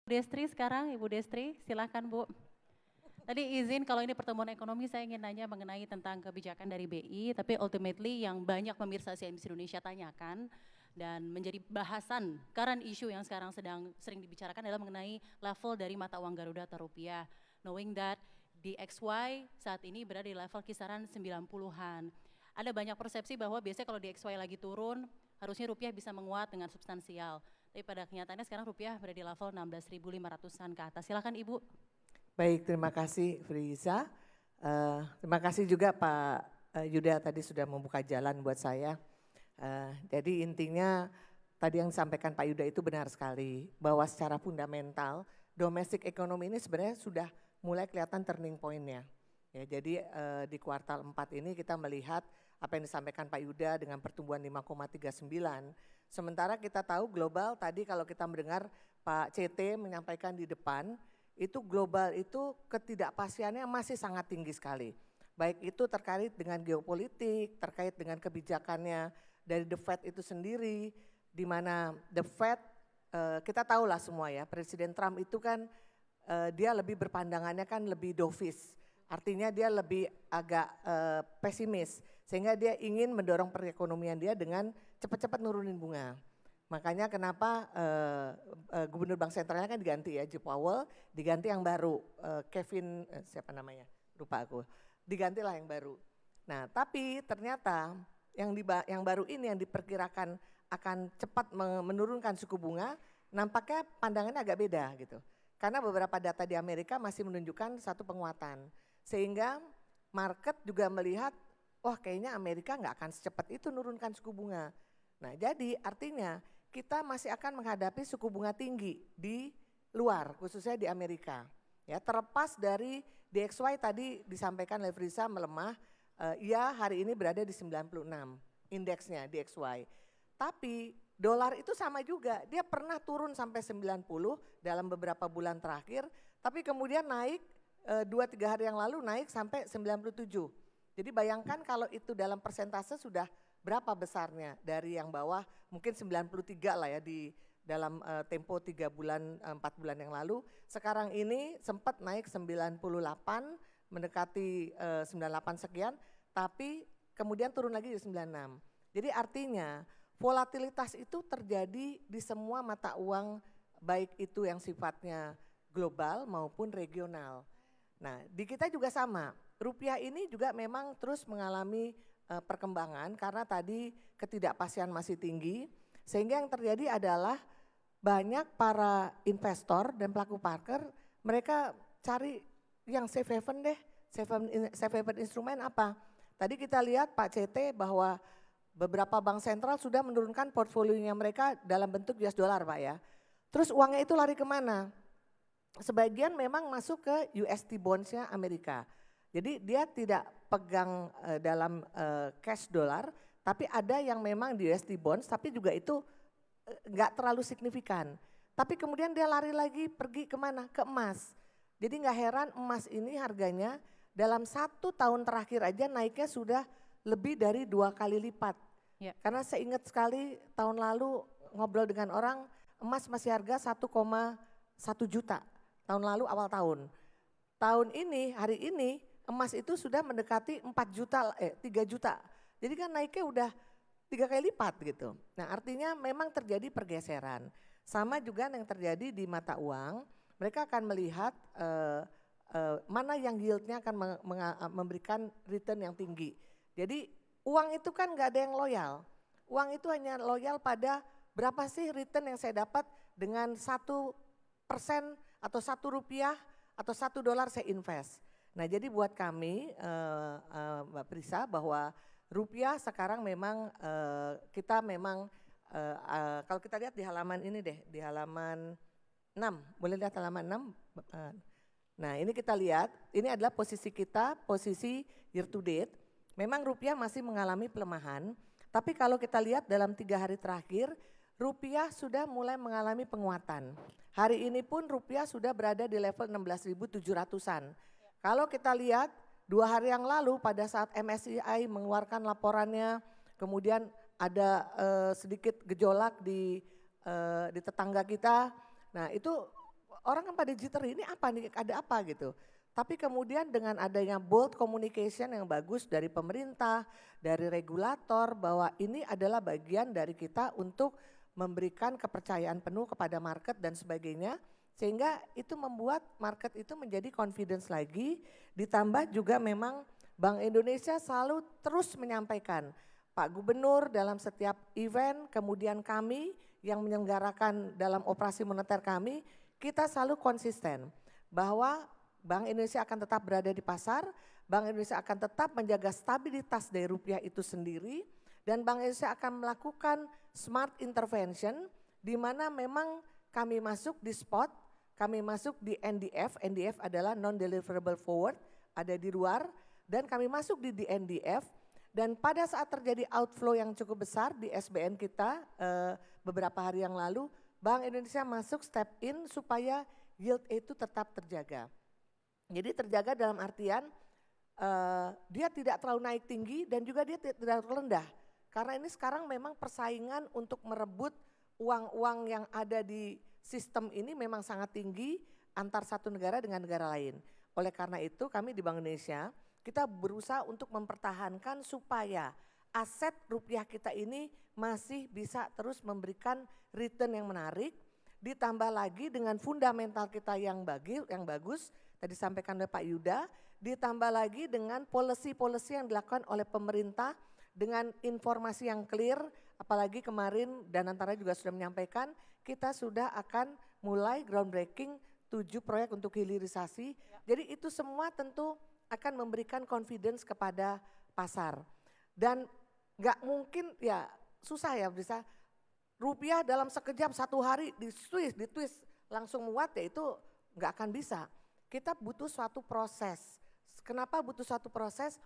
Destri sekarang, Ibu Destri, silakan Bu. Tadi izin kalau ini pertemuan ekonomi saya ingin nanya mengenai tentang kebijakan dari BI, tapi ultimately yang banyak pemirsa CNBC Indonesia tanyakan dan menjadi bahasan current issue yang sekarang sedang sering dibicarakan adalah mengenai level dari mata uang Garuda atau rupiah. Knowing that DXY saat ini berada di level kisaran 90-an. Ada banyak persepsi bahwa biasanya kalau DXY lagi turun, harusnya rupiah bisa menguat dengan substansial. Tapi pada kenyataannya sekarang rupiah berada di level 16.500-an ke atas. Silakan Ibu. Baik, terima kasih Friza. Terima kasih juga Pak Yuda tadi sudah membuka jalan buat saya. Jadi intinya tadi yang disampaikan Pak Yuda itu benar sekali bahwa secara fundamental domestic economy ini sebenarnya sudah mulai kelihatan turning point-nya. Ya, jadi di kuartal 4 ini kita melihat apa yang disampaikan Pak Yuda dengan pertumbuhan 5,39. Sementara kita tahu global tadi kalau kita mendengar Pak CT menyampaikan di depan, itu global itu ketidakpastiannya masih sangat tinggi sekali. Baik itu terkait dengan geopolitik, terkait dengan kebijakannya dari The Fed itu sendiri, di mana The Fed kita tahulah semua ya, Presiden Trump itu kan dia lebih berpandangannya kan lebih dovish, artinya dia lebih agak pesimis, sehingga dia ingin mendorong perekonomian dia dengan cepat-cepat nurunin bunga. Makanya kenapa Gubernur Bank Sentralnya kan diganti ya, Jerome Powell, diganti yang baru, Kevin siapa namanya, lupa aku, digantilah yang baru. Nah tapi ternyata yang baru ini yang diperkirakan akan cepat menurunkan suku bunga, nampaknya pandangannya agak beda gitu. Karena beberapa data di Amerika masih menunjukkan satu penguatan, sehingga market juga melihat, wah kayaknya Amerika nggak akan secepat itu nurunkan suku bunga. Nah jadi artinya kita masih akan menghadapi suku bunga tinggi di luar, khususnya di Amerika. Ya, terlepas dari DXY tadi disampaikan oleh Frisa melemah, ya hari ini berada di 96 indeksnya DXY. Tapi dolar itu sama juga, dia pernah turun sampai 90 dalam beberapa bulan terakhir, tapi kemudian naik 2-3 hari yang lalu naik sampai 97. Jadi bayangkan kalau itu dalam persentase sudah berapa besarnya dari yang bawah mungkin 93 lah ya di dalam tempo 3 bulan 4 bulan yang lalu, sekarang ini sempat naik 98 mendekati 98 sekian, tapi kemudian turun lagi di 96. Jadi artinya volatilitas itu terjadi di semua mata uang baik itu yang sifatnya global maupun regional. Nah di kita juga sama, rupiah ini juga memang terus mengalami perkembangan karena tadi ketidakpastian masih tinggi, sehingga yang terjadi adalah banyak para investor dan pelaku parkir mereka cari yang safe haven deh, safe haven instrumen apa. Tadi kita lihat Pak CT bahwa beberapa bank sentral sudah menurunkan portfolionya mereka dalam bentuk US dollar Pak ya. Terus uangnya itu lari kemana? Sebagian memang masuk ke UST bonds-nya Amerika. Jadi dia tidak pegang dalam cash dolar, tapi ada yang memang di USD bonds, tapi juga itu nggak terlalu signifikan. Tapi kemudian dia lari lagi pergi kemana? Ke emas. Jadi nggak heran emas ini harganya dalam 1 tahun terakhir aja naiknya sudah lebih dari 2 kali lipat. Ya. Karena saya ingat sekali tahun lalu ngobrol dengan orang, emas masih harga 1,1 juta. Tahun lalu awal tahun. Tahun ini, hari ini emas itu sudah mendekati 4 juta, 3 juta. Jadi kan naiknya udah 3 kali lipat gitu. Nah artinya memang terjadi pergeseran. Sama juga yang terjadi di mata uang, mereka akan melihat mana yang yieldnya akan memberikan return yang tinggi. Jadi uang itu kan gak ada yang loyal. Uang itu hanya loyal pada berapa sih return yang saya dapat dengan 1% atau 1 rupiah atau 1 dolar saya invest. Nah jadi buat kami Mbak Prisa bahwa rupiah sekarang memang kita memang kalau kita lihat di halaman ini deh, di halaman 6, boleh lihat halaman 6. Nah ini kita lihat, ini adalah posisi kita, posisi year to date. Memang rupiah masih mengalami pelemahan, tapi kalau kita lihat dalam 3 hari terakhir, rupiah sudah mulai mengalami penguatan. Hari ini pun rupiah sudah berada di level 16.700-an. Kalau kita lihat 2 hari yang lalu pada saat MSCI mengeluarkan laporannya, kemudian ada sedikit gejolak di tetangga kita. Nah itu orang kan pada jittery, ini apa nih, ada apa gitu. Tapi kemudian dengan adanya bold communication yang bagus dari pemerintah, dari regulator, bahwa ini adalah bagian dari kita untuk memberikan kepercayaan penuh kepada market dan sebagainya, sehingga itu membuat market itu menjadi confidence lagi, ditambah juga memang Bank Indonesia selalu terus menyampaikan, Pak Gubernur dalam setiap event, kemudian kami yang menyelenggarakan dalam operasi moneter kami, kita selalu konsisten bahwa Bank Indonesia akan tetap berada di pasar, Bank Indonesia akan tetap menjaga stabilitas dari rupiah itu sendiri, dan Bank Indonesia akan melakukan smart intervention di mana memang kami masuk di spot, kami masuk di NDF, NDF adalah non-deliverable forward, ada di luar, dan kami masuk di NDF, dan pada saat terjadi outflow yang cukup besar di SBN kita beberapa hari yang lalu, Bank Indonesia masuk step in supaya yield itu tetap terjaga. Jadi terjaga dalam artian dia tidak terlalu naik tinggi dan juga dia tidak terlalu rendah. Karena ini sekarang memang persaingan untuk merebut uang-uang yang ada di sistem ini memang sangat tinggi antar satu negara dengan negara lain. Oleh karena itu kami di Bank Indonesia kita berusaha untuk mempertahankan supaya aset rupiah kita ini masih bisa terus memberikan return yang menarik, ditambah lagi dengan fundamental kita yang bagus, tadi disampaikan oleh Pak Yuda, ditambah lagi dengan policy-policy yang dilakukan oleh pemerintah dengan informasi yang clear, apalagi kemarin dan antara juga sudah menyampaikan, kita sudah akan mulai groundbreaking 7 proyek untuk hilirisasi, jadi itu semua tentu akan memberikan confidence kepada pasar. Dan gak mungkin ya susah ya bisa rupiah dalam sekejap satu hari di twist langsung menguat ya itu gak akan bisa. Kita butuh suatu proses. Kenapa butuh suatu proses?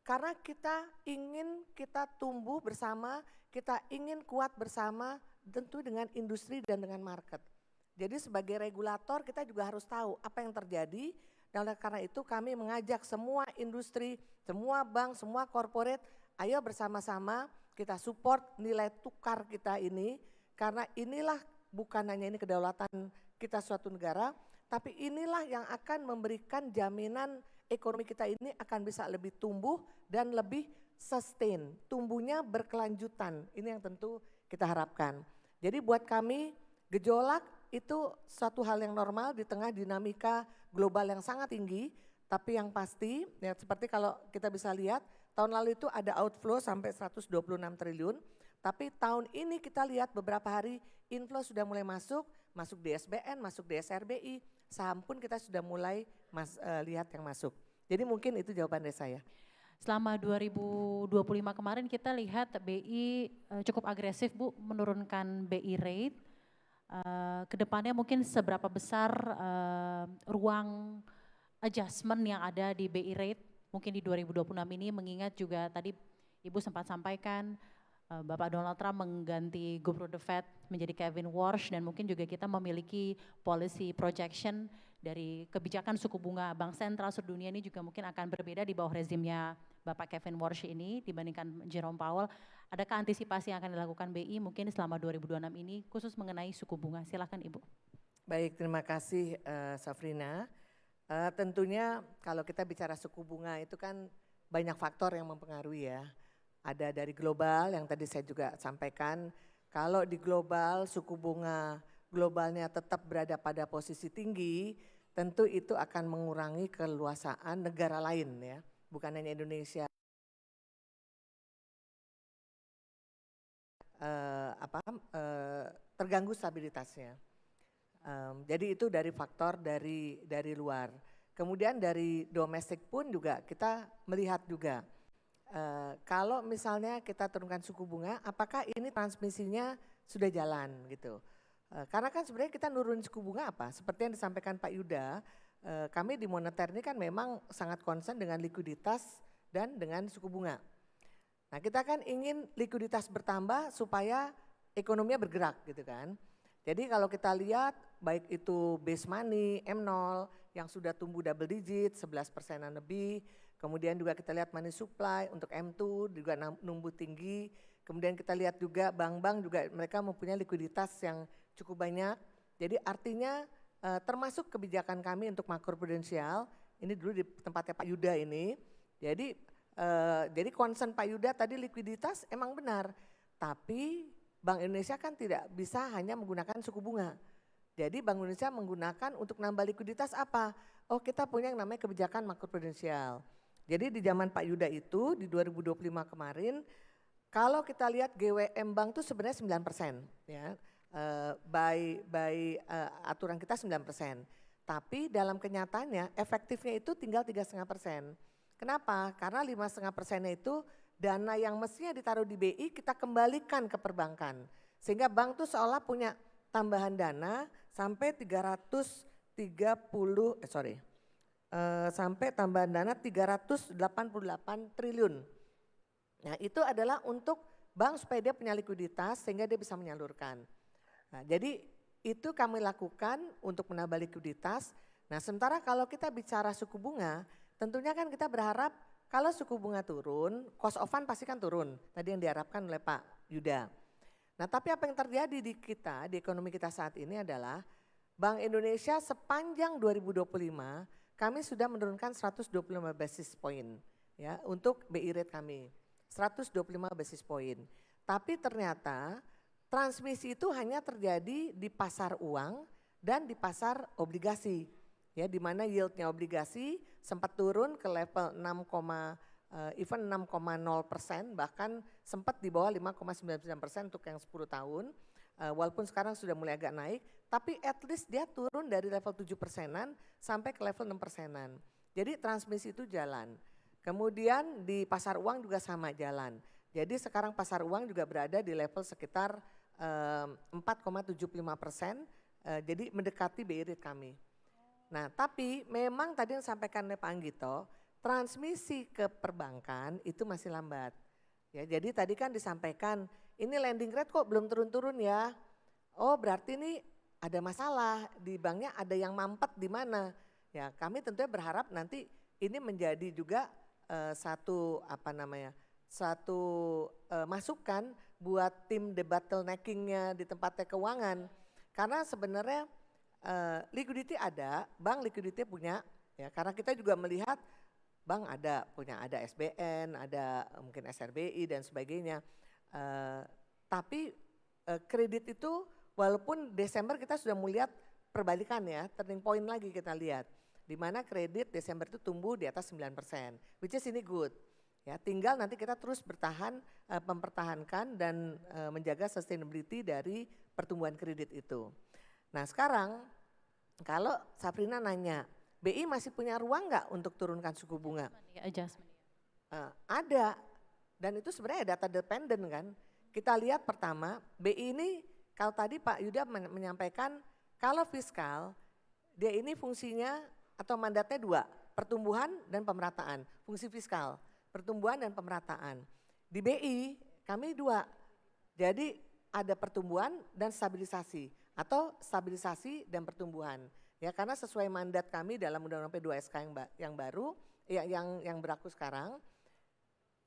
Karena kita ingin kita tumbuh bersama, kita ingin kuat bersama tentu dengan industri dan dengan market. Jadi sebagai regulator kita juga harus tahu apa yang terjadi. Dan oleh karena itu kami mengajak semua industri, semua bank, semua corporate, ayo bersama-sama kita support nilai tukar kita ini. Karena inilah bukan hanya ini kedaulatan kita suatu negara, tapi inilah yang akan memberikan jaminan ekonomi kita ini akan bisa lebih tumbuh dan lebih sustain. Tumbuhnya berkelanjutan, ini yang tentu kita harapkan. Jadi buat kami gejolak itu suatu hal yang normal di tengah dinamika global yang sangat tinggi, tapi yang pasti ya seperti kalau kita bisa lihat tahun lalu itu ada outflow sampai 126 triliun, tapi tahun ini kita lihat beberapa hari inflow sudah mulai masuk di SBN, masuk di SRBI, saham pun kita sudah mulai lihat yang masuk. Jadi mungkin itu jawaban dari saya. Selama 2025 kemarin kita lihat BI cukup agresif Bu menurunkan BI rate. Kedepannya mungkin seberapa besar ruang adjustment yang ada di BI rate mungkin di 2026 ini, mengingat juga tadi Ibu sempat sampaikan Bapak Donald Trump mengganti Gubernur The Fed menjadi Kevin Warsh, dan mungkin juga kita memiliki policy projection dari kebijakan suku bunga Bank Sentral sedunia ini juga mungkin akan berbeda di bawah rezimnya Bapak Kevin Warsh ini dibandingkan Jerome Powell. Adakah antisipasi yang akan dilakukan BI mungkin selama 2026 ini khusus mengenai suku bunga? Silakan Ibu. Baik, terima kasih Safrina. Tentunya kalau kita bicara suku bunga itu kan banyak faktor yang mempengaruhi ya. Ada dari global yang tadi saya juga sampaikan, kalau di global suku bunga globalnya tetap berada pada posisi tinggi, tentu itu akan mengurangi keluasaan negara lain ya, bukan hanya Indonesia. Terganggu stabilitasnya. Jadi itu dari faktor dari luar. Kemudian dari domestik pun juga kita melihat juga kalau misalnya kita turunkan suku bunga, apakah ini transmisinya sudah jalan gitu. Karena kan sebenarnya kita nurun suku bunga apa? Seperti yang disampaikan Pak Yuda, kami di moneter ini kan memang sangat concern dengan likuiditas dan dengan suku bunga. Nah kita kan ingin likuiditas bertambah supaya ekonominya bergerak gitu kan. Jadi kalau kita lihat baik itu base money, M0 yang sudah tumbuh double digit 11%-an lebih. Kemudian juga kita lihat money supply untuk M2 juga numbuh tinggi. Kemudian kita lihat juga bank-bank juga mereka mempunyai likuiditas yang cukup banyak. Jadi artinya termasuk kebijakan kami untuk makroprudensial, ini dulu di tempatnya Pak Yuda ini. Jadi concern Pak Yuda tadi likuiditas emang benar, tapi Bank Indonesia kan tidak bisa hanya menggunakan suku bunga. Jadi Bank Indonesia menggunakan untuk nambah likuiditas apa? Oh kita punya yang namanya kebijakan makroprudensial. Jadi di zaman Pak Yuda itu di 2025 kemarin, kalau kita lihat GWM Bank itu sebenarnya 9%, ya. By aturan kita 9%. Tapi dalam kenyataannya efektifnya itu tinggal 3,5%. Kenapa? Karena 5,5%-nya itu dana yang mestinya ditaruh di BI kita kembalikan ke perbankan. Sehingga bank tuh seolah punya tambahan dana sampai sampai tambahan dana 388 triliun. Nah itu adalah untuk bank supaya dia punya likuiditas sehingga dia bisa menyalurkan. Nah, jadi itu kami lakukan untuk menambah likuiditas. Nah sementara kalau kita bicara suku bunga, tentunya kan kita berharap kalau suku bunga turun, cost of fund pasti kan turun. Tadi yang diharapkan oleh Pak Yuda. Nah tapi apa yang terjadi di kita, di ekonomi kita saat ini adalah Bank Indonesia sepanjang 2025 kami sudah menurunkan 125 basis point ya untuk BI rate kami. 125 basis point. Tapi ternyata transmisi itu hanya terjadi di pasar uang dan di pasar obligasi. Ya, di mana yieldnya obligasi sempat turun ke level 6,0% bahkan sempat di bawah 5,99% untuk yang 10 tahun. Walaupun sekarang sudah mulai agak naik, tapi at least dia turun dari level 7%-an sampai ke level 6%-an. Jadi transmisi itu jalan. Kemudian di pasar uang juga sama jalan. Jadi sekarang pasar uang juga berada di level sekitar 4,75%, jadi mendekati BI rate kami. Nah tapi memang tadi yang disampaikan oleh Pak Anggito, transmisi ke perbankan itu masih lambat. Ya, jadi tadi kan disampaikan ini lending rate kok belum turun-turun ya. Oh berarti ini ada masalah di banknya, ada yang mampet di mana. Ya kami tentunya berharap nanti ini menjadi juga satu masukan buat tim debottleneckingnya di tempatnya keuangan. Karena sebenarnya liquidity ada, bank liquidity punya, ya karena kita juga melihat bank ada SBN, ada mungkin SRBI dan sebagainya. Tapi kredit itu walaupun Desember kita sudah melihat perbalikan ya, turning point lagi kita lihat. Di mana kredit Desember itu tumbuh di atas 9%, which is ini good. Ya, tinggal nanti kita terus mempertahankan dan menjaga sustainability dari pertumbuhan kredit itu. Nah sekarang kalau Sabrina nanya, BI masih punya ruang nggak untuk turunkan suku bunga? Adjustment. Ada, dan itu sebenarnya data dependent kan. Kita lihat pertama, BI ini kalau tadi Pak Yuda menyampaikan kalau fiskal, dia ini fungsinya atau mandatnya dua, pertumbuhan dan pemerataan, fungsi fiskal. Pertumbuhan dan pemerataan. Di BI kami dua, jadi ada pertumbuhan dan stabilisasi atau stabilisasi dan pertumbuhan. Ya karena sesuai mandat kami dalam Undang-Undang P2SK yang baru, yang berlaku sekarang,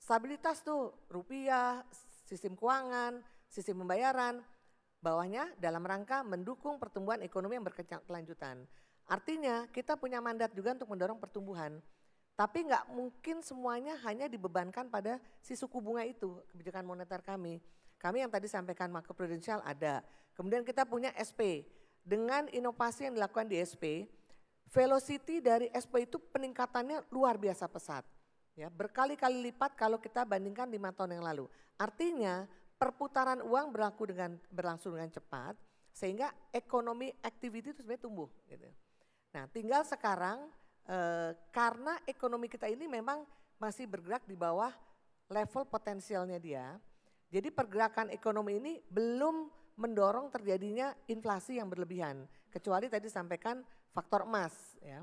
stabilitas tuh rupiah, sistem keuangan, sistem pembayaran, bawahnya dalam rangka mendukung pertumbuhan ekonomi yang berkelanjutan. Artinya kita punya mandat juga untuk mendorong pertumbuhan. Tapi nggak mungkin semuanya hanya dibebankan pada si suku bunga itu, kebijakan moneter kami. Kami yang tadi sampaikan makroprudensial ada. Kemudian kita punya SP. Dengan inovasi yang dilakukan di SP, velocity dari SP itu peningkatannya luar biasa pesat. Ya, berkali-kali lipat kalau kita bandingkan 5 tahun yang lalu. Artinya perputaran uang berlangsung dengan cepat sehingga ekonomi activity itu sebenarnya tumbuh. Gitu. Nah tinggal sekarang karena ekonomi kita ini memang masih bergerak di bawah level potensialnya dia. Jadi pergerakan ekonomi ini belum mendorong terjadinya inflasi yang berlebihan. Kecuali tadi sampaikan faktor emas. Ya.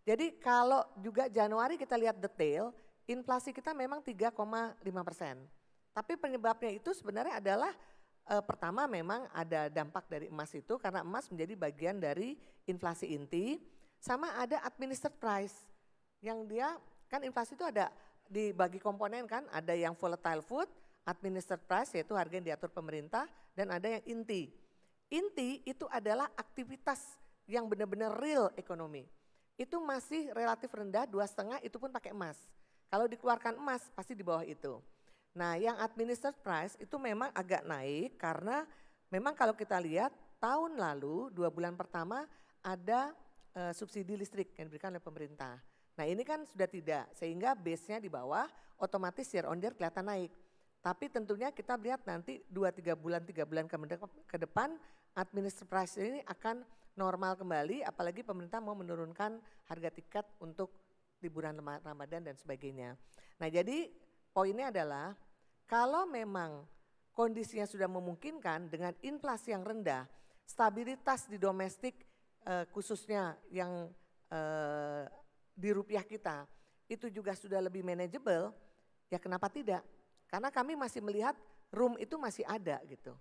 Jadi kalau juga Januari kita lihat detail, inflasi kita memang 3,5%. Tapi penyebabnya itu sebenarnya adalah pertama memang ada dampak dari emas itu karena emas menjadi bagian dari inflasi inti. Sama ada administered price yang dia kan inflasi itu ada dibagi komponen kan, ada yang volatile food, administered price yaitu harga yang diatur pemerintah dan ada yang inti. Inti itu adalah aktivitas yang benar-benar real ekonomi, itu masih relatif rendah, 2,5 itu pun pakai emas. Kalau dikeluarkan emas pasti di bawah itu. Nah yang administered price itu memang agak naik karena memang kalau kita lihat tahun lalu 2 bulan pertama ada subsidi listrik yang diberikan oleh pemerintah. Nah ini kan sudah tidak, sehingga base-nya di bawah otomatis year on year kelihatan naik. Tapi tentunya kita lihat nanti 2-3 bulan, 3 bulan ke depan administered price ini akan normal kembali, apalagi pemerintah mau menurunkan harga tiket untuk liburan Ramadan dan sebagainya. Nah jadi poinnya adalah kalau memang kondisinya sudah memungkinkan dengan inflasi yang rendah, stabilitas di domestik khususnya yang di rupiah kita itu juga sudah lebih manageable, ya kenapa tidak? Karena kami masih melihat room itu masih ada gitu.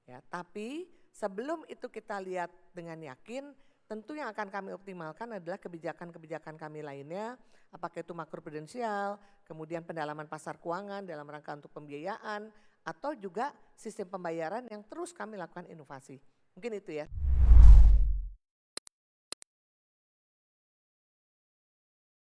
Ya, tapi sebelum itu kita lihat dengan yakin, tentu yang akan kami optimalkan adalah kebijakan-kebijakan kami lainnya, apakah itu makroprudensial, kemudian pendalaman pasar keuangan dalam rangka untuk pembiayaan, atau juga sistem pembayaran yang terus kami lakukan inovasi. Mungkin itu ya.